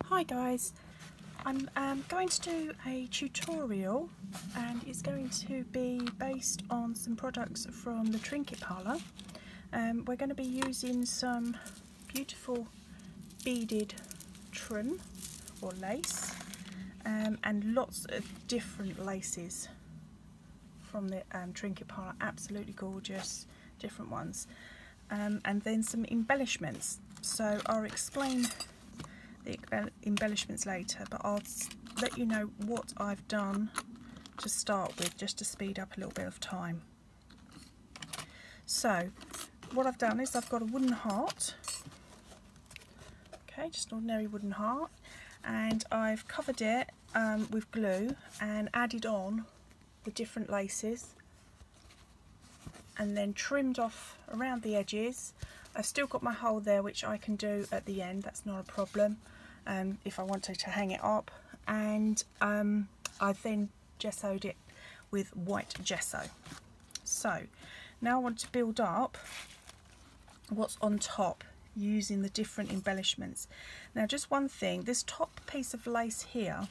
Hi guys, I'm going to do a tutorial and it's going to be based on some products from the Trinket Parlour. We're going to be using some beautiful beaded trim or lace and lots of different laces from the Trinket Parlour, absolutely gorgeous, different ones, and then some embellishments. So I'll explain the embellishments later, but I'll let you know what I've done to start with, just to speed up a little bit of time. So what I've done is I've got a wooden heart, okay, just an ordinary wooden heart, and I've covered it with glue and added on the different laces and then trimmed off around the edges. I've still got my hole there, which I can do at the end, that's not a problem, if I wanted to hang it up. And I've then gessoed it with white gesso. So now I want to build up what's on top using the different embellishments. Now just one thing, this top piece of lace here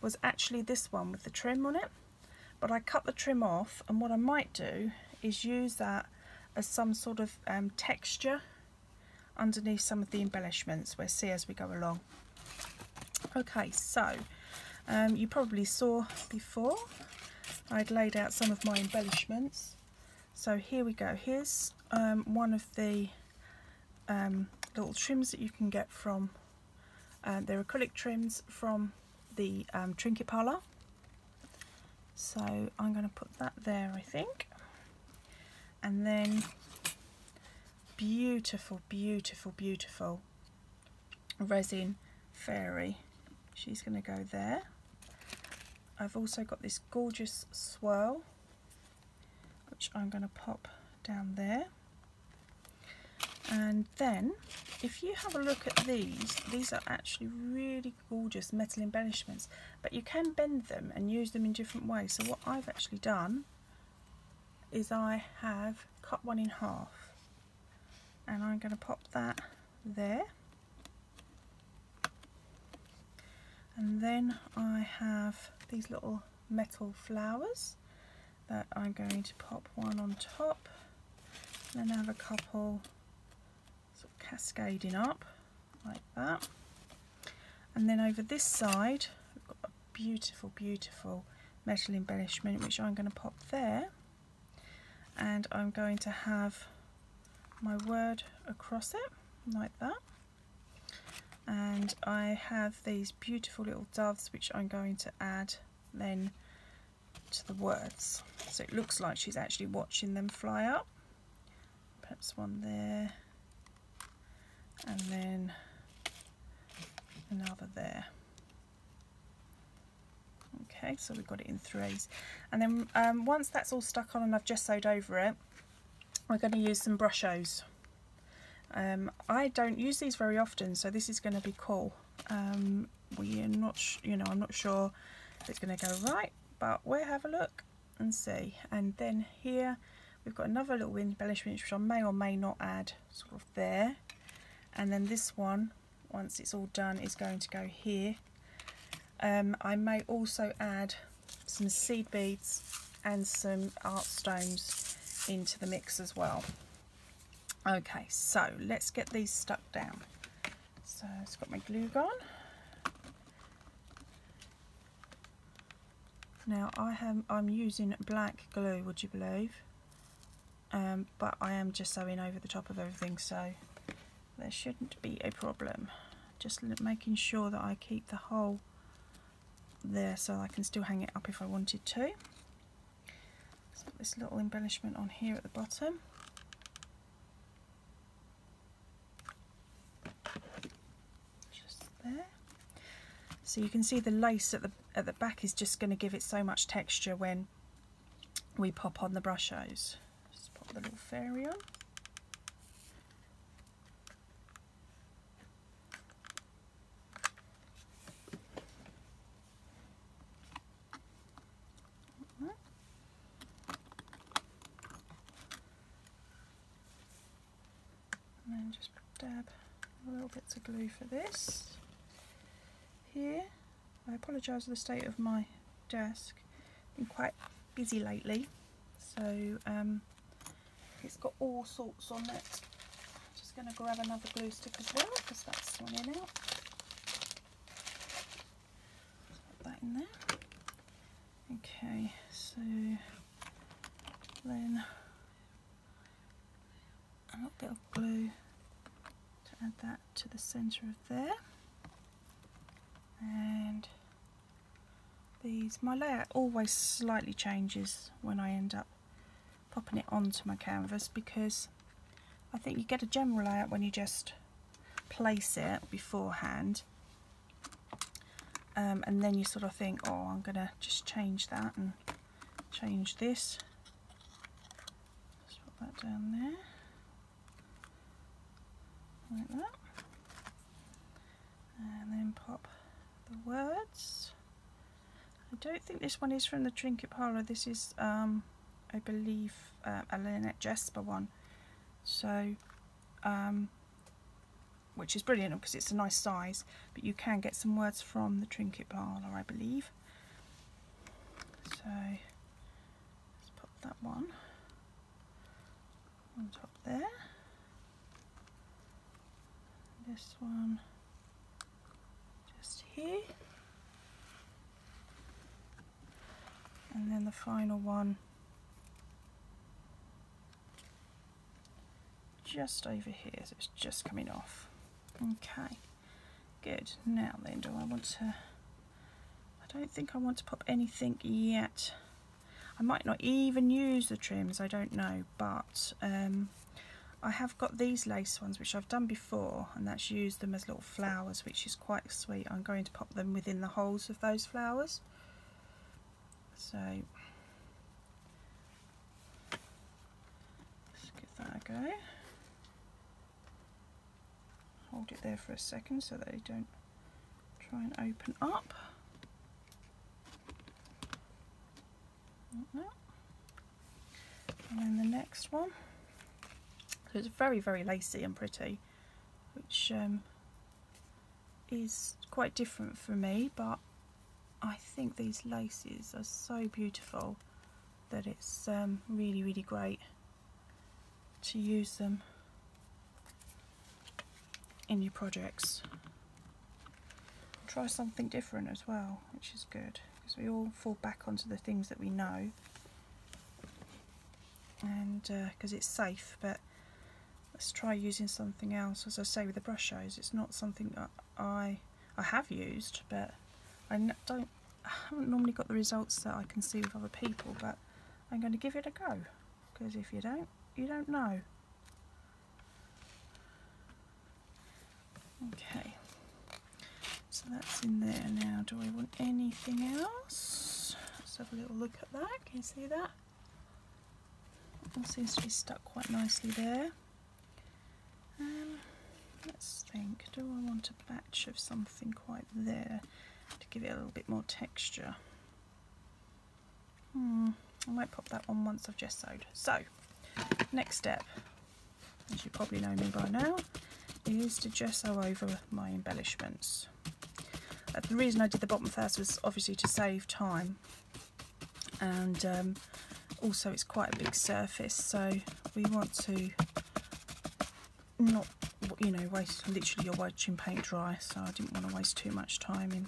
was actually this one with the trim on it, but I cut the trim off, and what I might do is use that as some sort of texture underneath some of the embellishments. We'll see as we go along. Okay, so you probably saw before I'd laid out some of my embellishments. So here we go. Here's one of the little trims that you can get from, they're acrylic trims from the Trinket Parlour. So I'm going to put that there, I think. And then beautiful, beautiful, beautiful resin fairy. She's going to go there. I've also got this gorgeous swirl, which I'm going to pop down there. And then if you have a look at these are actually really gorgeous metal embellishments, but you can bend them and use them in different ways. So what I've actually done is I have cut one in half, and I'm going to pop that there. And then I have these little metal flowers that I'm going to pop one on top, and then have a couple sort of cascading up like that. And then over this side we've got a beautiful, beautiful metal embellishment, which I'm going to pop there. And I'm going to have my word across it like that, and I have these beautiful little doves which I'm going to add then to the words, so it looks like she's actually watching them fly up. Perhaps one there, and then another there. Okay, so we've got it in threes, and then once that's all stuck on and I've gessoed over it, we're going to use some brushos. I don't use these very often, so this is going to be cool. We are not, I'm not sure if it's going to go right, but we'll have a look and see. And then here we've got another little embellishment which I may or may not add sort of there, and then this one, once it's all done, is going to go here. I may also add some seed beads and some art stones into the mix as well. Okay, so let's get these stuck down. So it's got my glue gun. Now I'm using black glue, would you believe? But I am just sewing over the top of everything, so there shouldn't be a problem. Just making sure that I keep the hole there so I can still hang it up if I wanted to. Let's put this little embellishment on here at the bottom. Just there. So you can see the lace at the back is just going to give it so much texture when we pop on the brushos. Just pop the little fairy on. And then just dab a little bit of glue for this. here. I apologise for the state of my desk. Been quite busy lately, so it's got all sorts on it. Just going to grab another glue stick as well because that's running out. Put that in there. Okay, so then a little bit of glue to add that to the centre of there. And these, my layout always slightly changes when I end up popping it onto my canvas, because I think you get a general layout when you just place it beforehand, and then you sort of think, oh, I'm going to just change that and change this. Just put that down there, like that, and then pop the words. I don't think this one is from the Trinket Parlour. This is, I believe, a Lynette Jesper one. So, which is brilliant because it's a nice size, but you can get some words from the Trinket Parlour, I believe. So, let's pop that one on top there. This one just here. And then the final one just over here, so it's just coming off. Okay, good. Now then, do I want to, I don't think I want to pop anything yet. I might not even use the trims, I don't know, but I have got these lace ones which I've done before, and that's used them as little flowers, which is quite sweet. I'm going to pop them within the holes of those flowers. So let's give that a go. Hold it there for a second so that they don't try and open up. Like that. And then the next one. So it's very, very lacy and pretty, which is quite different for me, but I think these laces are so beautiful that it's really, really great to use them in your projects. Try something different as well, which is good, because we all fall back onto the things that we know, and because it's safe. But let's try using something else. As I say with the brush shows, it's not something that I have used, but I haven't normally got the results that I can see with other people. But I'm going to give it a go, because if you don't know. Okay, so that's in there now. Do I want anything else? Let's have a little look at that. Can you see that? It seems to be stuck quite nicely there. Let's think, do I want a batch of something quite there to give it a little bit more texture? I might pop that on once I've gessoed. So, next step, as you probably know me by now, is to gesso over my embellishments. The reason I did the bottom first was obviously to save time, and also it's quite a big surface, so we want to not, you know, waste, literally you're watching paint dry, so I didn't want to waste too much time in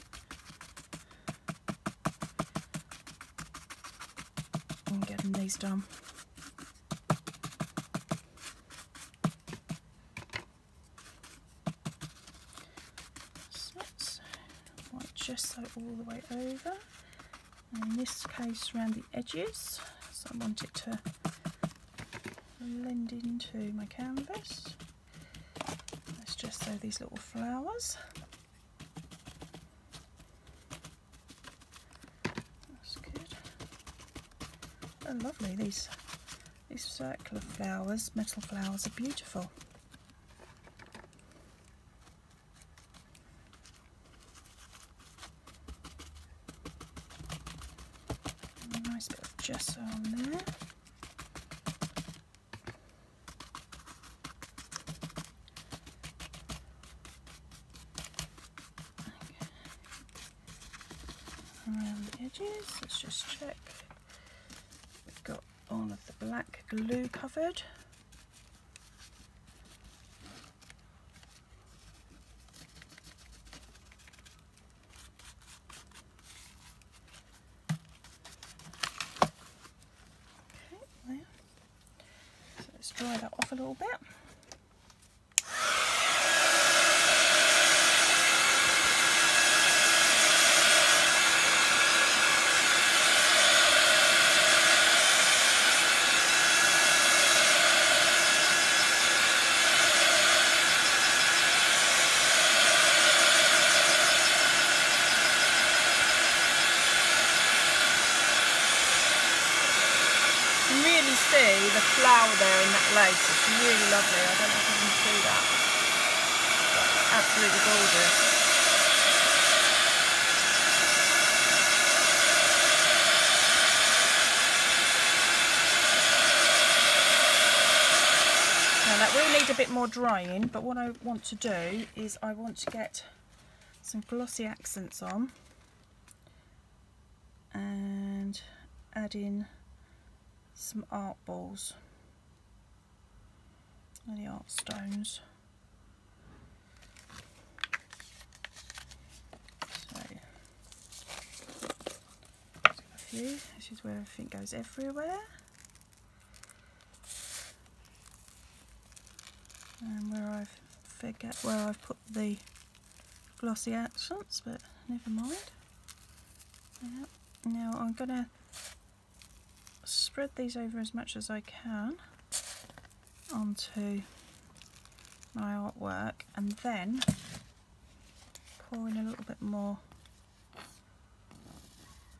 getting these done. Gesso all the way over, and in this case around the edges, so I want it to blend into my canvas. Let's gesso these little flowers. That's good. Oh, lovely, these circular flowers, metal flowers, are beautiful. Gesso on there. Okay. around the edges. Let's just check we've got all of the black glue covered. Okay, there. So let's dry that off a little bit. See the flower there in that lace, it's really lovely. I don't know if you can see that. Absolutely gorgeous. Now that will need a bit more drying, but what I want to do is I want to get some glossy accents on and add in some art balls and the art stones. So a few. This is where everything goes everywhere. And where I've put the glossy accents, but never mind. Yep. Now I'm gonna spread these over as much as I can onto my artwork, and then pour in a little bit more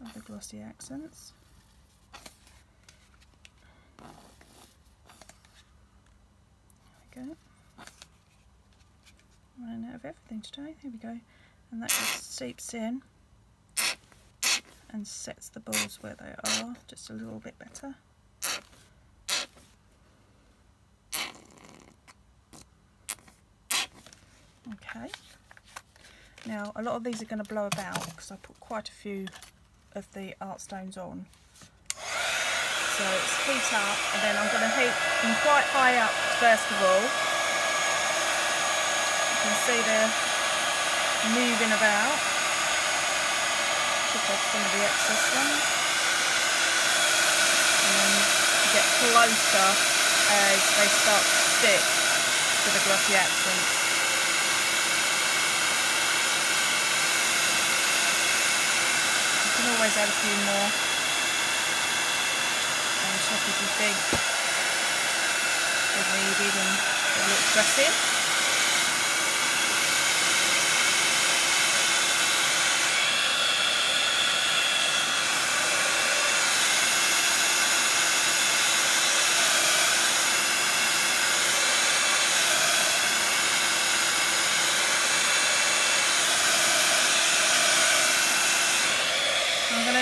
of the glossy accents. There we go. Running out of everything today. Here we go. And that just seeps in and sets the balls where they are just a little bit better. Okay. Now a lot of these are going to blow about because I put quite a few of the art stones on. So it's heat up, and then I'm going to heat them quite high up first of all. You can see they're moving about. Pick off some of the excess ones, and then get closer as they start to stick to the glossy accents. You can always add a few more on top if you think they're needed and they look dressy.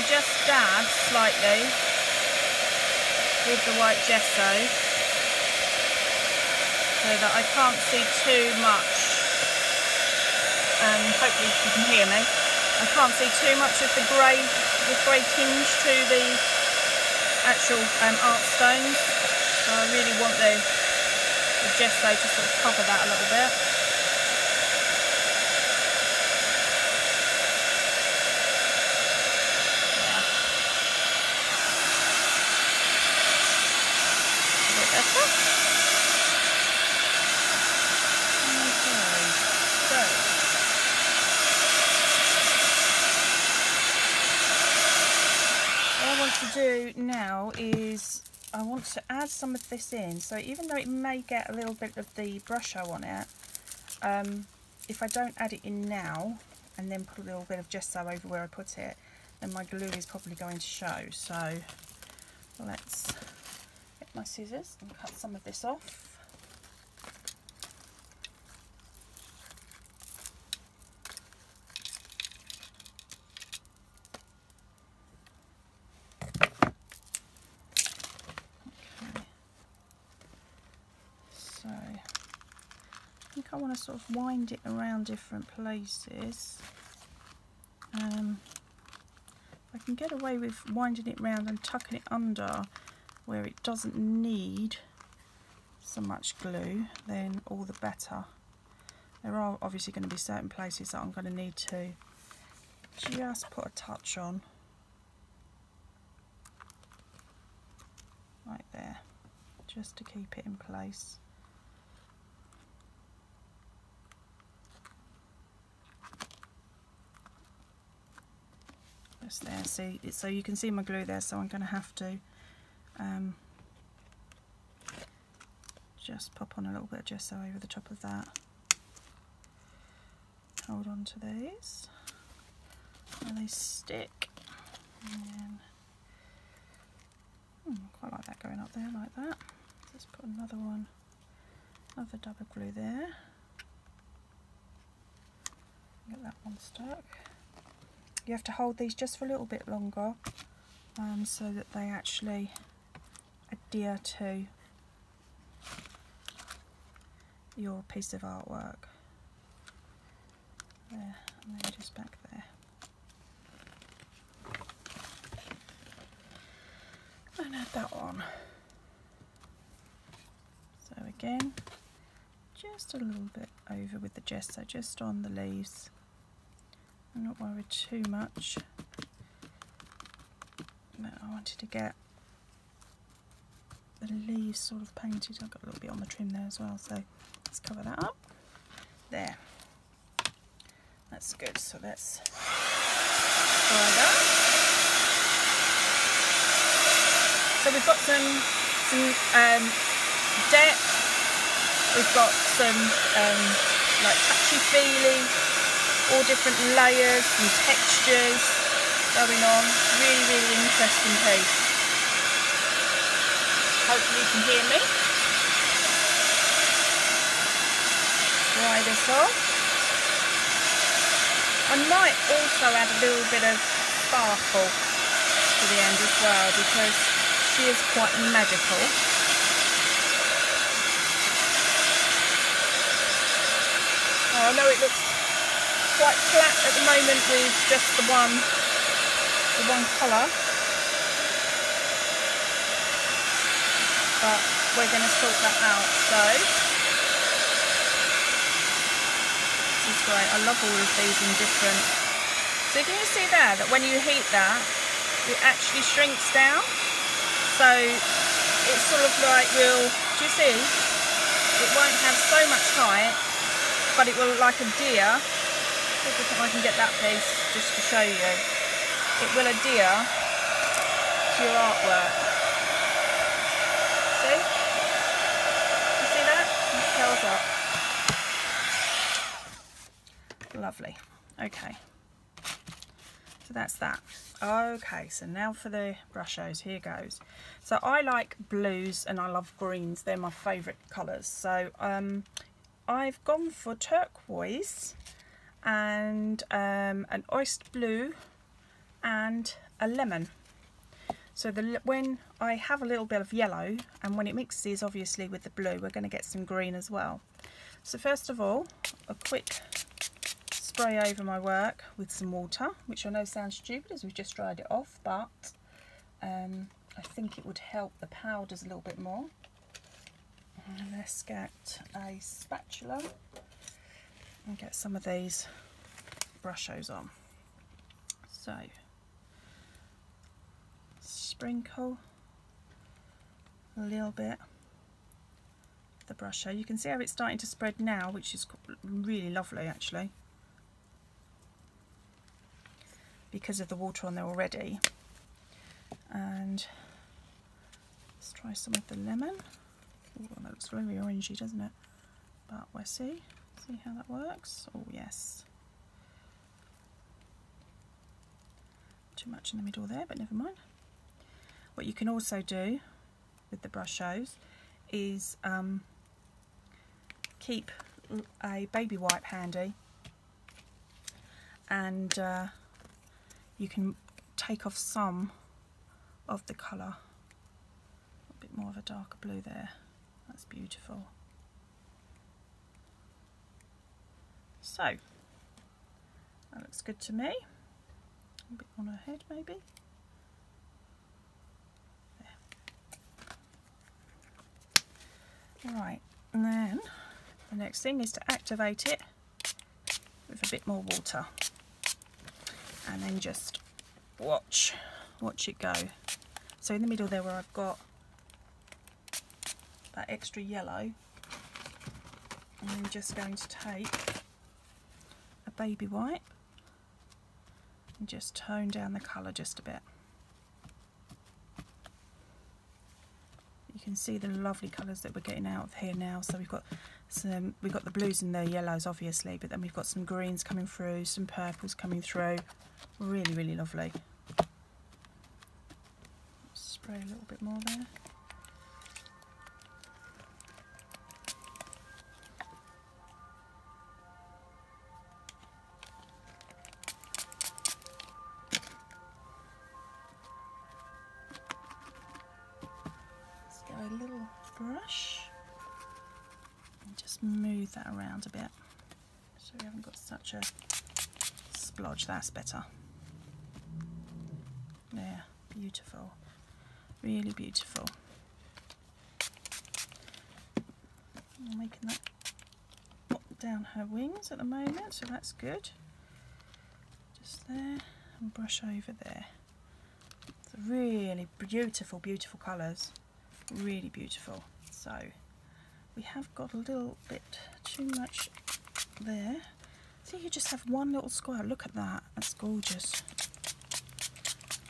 Just dab slightly with the white gesso so that I can't see too much, and hopefully you can hear me. I can't see too much of the grey tinge to the actual art stones, so I really want the gesso to sort of cover that a little bit. Do now is I want to add some of this in, so even though it may get a little bit of the brush show on it, if I don't add it in now and then put a little bit of gesso over where I put it, then my glue is probably going to show. So let's get my scissors and cut some of this off. I want to sort of wind it around different places. I can get away with winding it round and tucking it under where it doesn't need so much glue, then all the better. There are obviously going to be certain places that I'm going to need to just put a touch on, right there, just to keep it in place. Just there, see, so you can see my glue there, so I'm going to have to just pop on a little bit of gesso over the top of that. Hold on to these and they stick. And then, quite like that going up there like that. Just put another one, another double glue there. Get that one stuck. You have to hold these just for a little bit longer so that they actually adhere to your piece of artwork. There, and then just back there. And add that on. So again, just a little bit over with the gesso, just on the leaves. I'm not worried too much, but I wanted to get the leaves sort of painted. I've got a little bit on the trim there as well, so let's cover that up. There. That's good, so let's try that. So we've got some depth, we've got some like touchy-feely, all different layers and textures going on. Really, really interesting piece. Hopefully you can hear me. Dry this off. I might also add a little bit of sparkle to the end as well, because she is quite magical. Oh, I know it looks quite flat at the moment with just the one colour, but we're going to sort that out. So this is great. I love all of these in different. So can you see there that when you heat that, it actually shrinks down? So it's sort of like do you see? It won't have so much height, but it will like adhere. See if I can get that piece just to show you. It will adhere to your artwork. See? You see that? It curls up. Lovely. Okay. So that's that. Okay, so now for the brushos. Here goes. So I like blues and I love greens. They're my favourite colours. So I've gone for turquoise and an oyster blue and a lemon. So when I have a little bit of yellow, and when it mixes obviously with the blue, we're going to get some green as well. So first of all, a quick spray over my work with some water, which I know sounds stupid as we've just dried it off, but I think it would help the powders a little bit more. And let's get a spatula and get some of these brushos on. So sprinkle a little bit of the brusho. You can see how it's starting to spread now, which is really lovely actually, because of the water on there already. And let's try some of the lemon. Oh, that looks very orangey, doesn't it? But we'll see how that works. Oh yes, too much in the middle there, but never mind. What you can also do with the brushos is keep a baby wipe handy, and you can take off some of the colour. A bit more of a darker blue there. That's beautiful. So that looks good to me. A bit on her head maybe. There. Right, and then the next thing is to activate it with a bit more water. And then just watch it go. So in the middle there where I've got that extra yellow, I'm just going to take a baby wipe and just tone down the colour just a bit. You can see the lovely colours that we're getting out of here now. So we've got the blues and the yellows obviously, but then we've got some greens coming through, some purples coming through. Really, really lovely. Spray a little bit more there. Let's go a little brush and just move that around a bit so we haven't got such a splodge. That's better. Yeah, beautiful. Really beautiful. I'm making that pop down her wings at the moment, so that's good. Just there, and brush over there. So really beautiful, beautiful colours. Really beautiful. So we have got a little bit too much there. So you just have one little square. Look at that. That's gorgeous.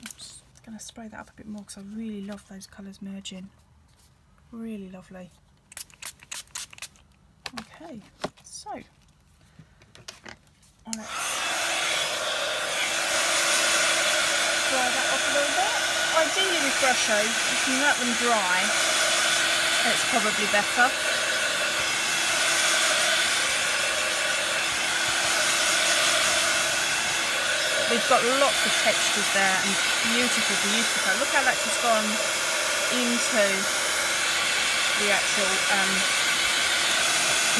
I'm going to spray that up a bit more because I really love those colours merging. Really lovely. Okay, so let's dry that off a little bit. Ideally with brushes, if you let them dry, it's probably better. We've got lots of textures there and beautiful, beautiful. Look how that's just gone into the actual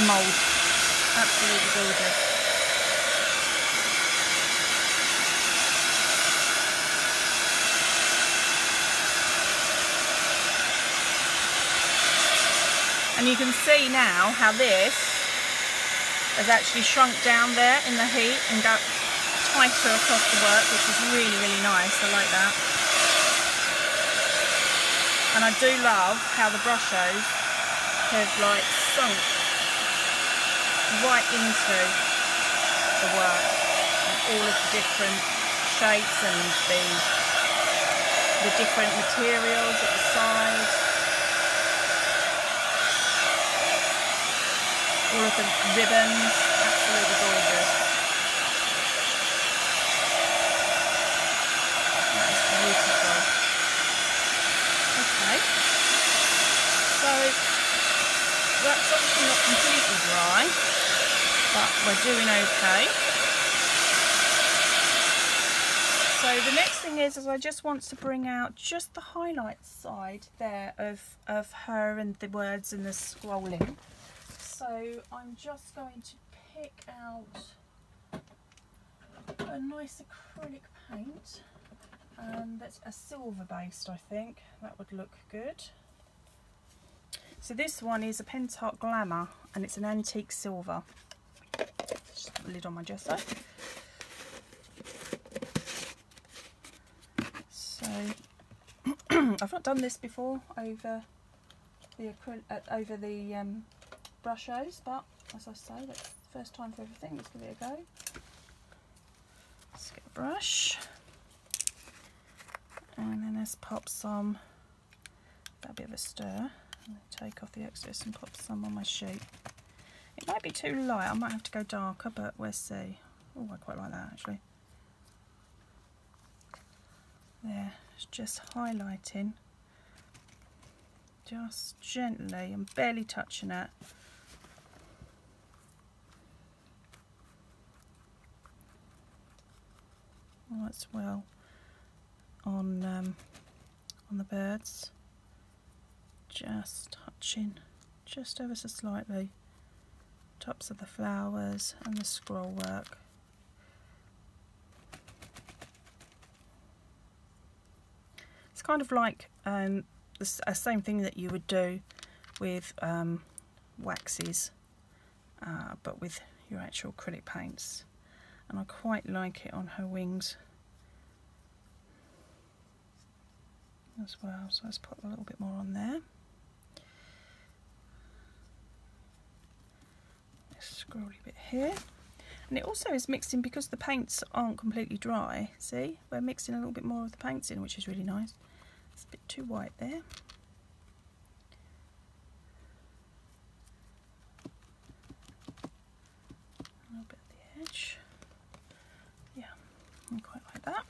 mould. Absolutely gorgeous. And you can see now how this has actually shrunk down there in the heat and got tighter across the work, which is really, really nice. I like that. And I do love how the brushes have like sunk right into the work and all of the different shapes and the different materials at the sides. All of the ribbons, absolutely gorgeous. That is beautiful. Okay, so that's obviously not completely dry, but we're doing okay. So the next thing is I just want to bring out just the highlight side there of her and the words and the scrolling. So I'm just going to pick out a nice acrylic paint, and that's a silver based. I think that would look good. So this one is a Pentart Glamour and it's an antique silver. Just put the lid on my gesso. So I've not done this before over the brushes, but as I say, that's the first time for everything. Let's give it a go. Let's get a brush and then let's pop some, that bit of a stir, and take off the excess and pop some on my sheet. It might be too light, I might have to go darker, but we'll see. Oh, I quite like that actually. There, it's just highlighting, just gently. I'm barely touching it. Works well on the birds. Just touching, just ever so slightly, tops of the flowers and the scroll work. kind of like the same thing that you would do with waxes, but with your actual acrylic paints. And I quite like it on her wings as well. So let's put a little bit more on there. Scrolly bit here. And it also is mixed in because the paints aren't completely dry. See, we're mixing a little bit more of the paints in, which is really nice. It's a bit too white there. A little bit at the edge. Yeah, I quite like that.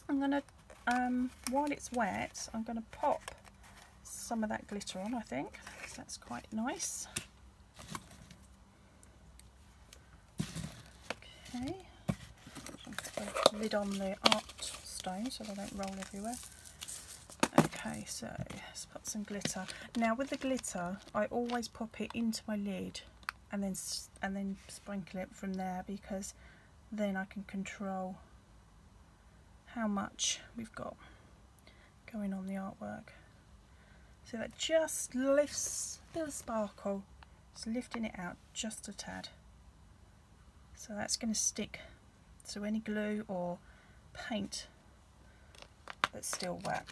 I'm gonna, while it's wet, I'm gonna pop some of that glitter on, I think, because that's quite nice. Okay, put the lid on the art stone so they don't roll everywhere. Okay, so let's put some glitter. Now with the glitter, I always pop it into my lid and then sprinkle it from there, because then I can control how much we've got going on the artwork. So that just lifts a bit of sparkle, just lifting it out just a tad. So that's going to stick to any glue or paint that's still wet.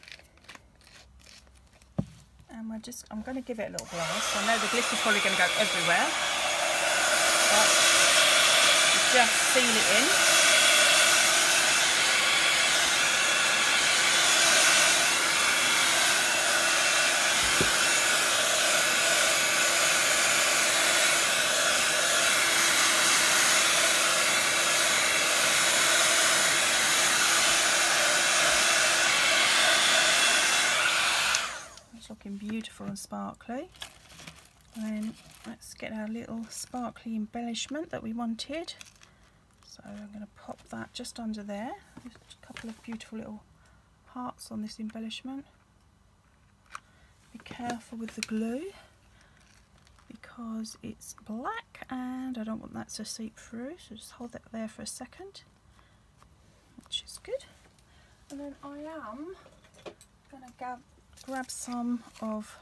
And I'm going to give it a little blast. I know the glitter's probably going to go everywhere, but just seal it in. Looking beautiful and sparkly. And then let's get our little sparkly embellishment that we wanted. So I'm going to pop that just under there. There's a couple of beautiful little hearts on this embellishment. Be careful with the glue because it's black and I don't want that to seep through, so just hold that there for a second, which is good. And then I am going to grab some of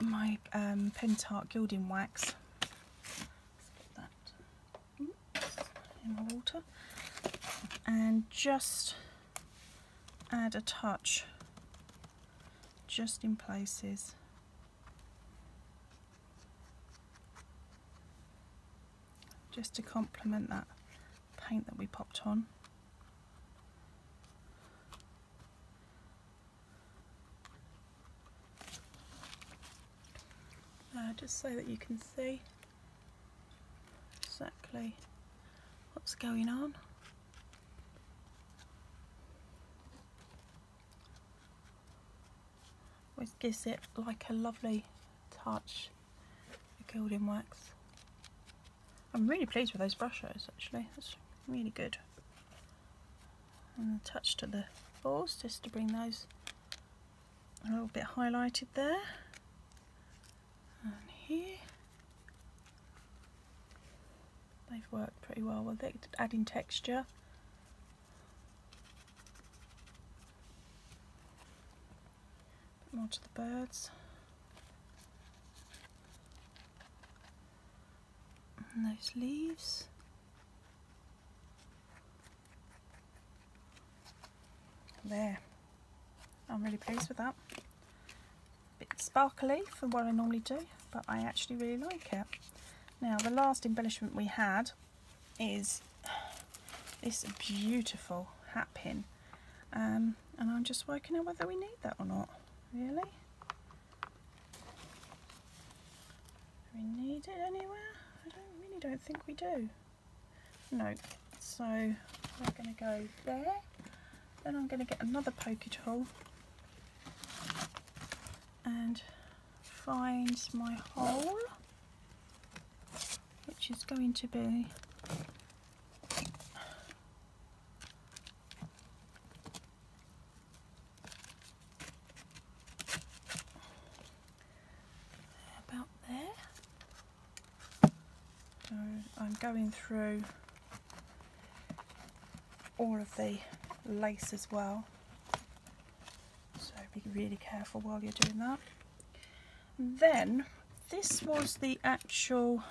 my Pentart gilding wax. Let's put that in the water and just add a touch just in places. Just to complement that paint that we popped on. Just so that you can see exactly what's going on. Always gives it like a lovely touch, the gilding wax. I'm really pleased with those brush strokes actually, that's really good. And a touch to the balls just to bring those a little bit highlighted there. And here, they've worked pretty well with it, adding texture. A bit more to the birds. And those leaves. There. I'm really pleased with that. Bit sparkly for what I normally do, but I actually really like it. Now the last embellishment we had is this beautiful hat pin, and I'm just working out whether we need that or not. Really? Do we need it anywhere? I really don't think we do. No. So we're going to go there. Then I'm going to get another pokey tool and find my hole, which is going to be about there. So I'm going through all of the lace as well. So be really careful while you're doing that. Then this was the actual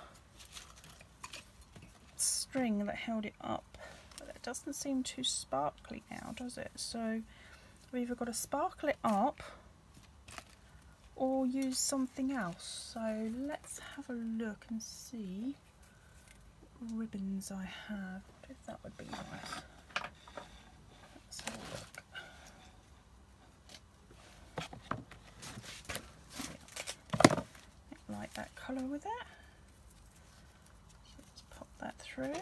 string that held it up, but it doesn't seem too sparkly now, does it? So we've either got to sparkle it up or use something else. So let's have a look and see what ribbons I have. I wonder if that would be nice. Let's have a look. I like that colour with it. So let's pop that through.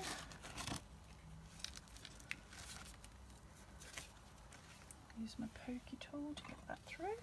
Use my pokey tool to get that through.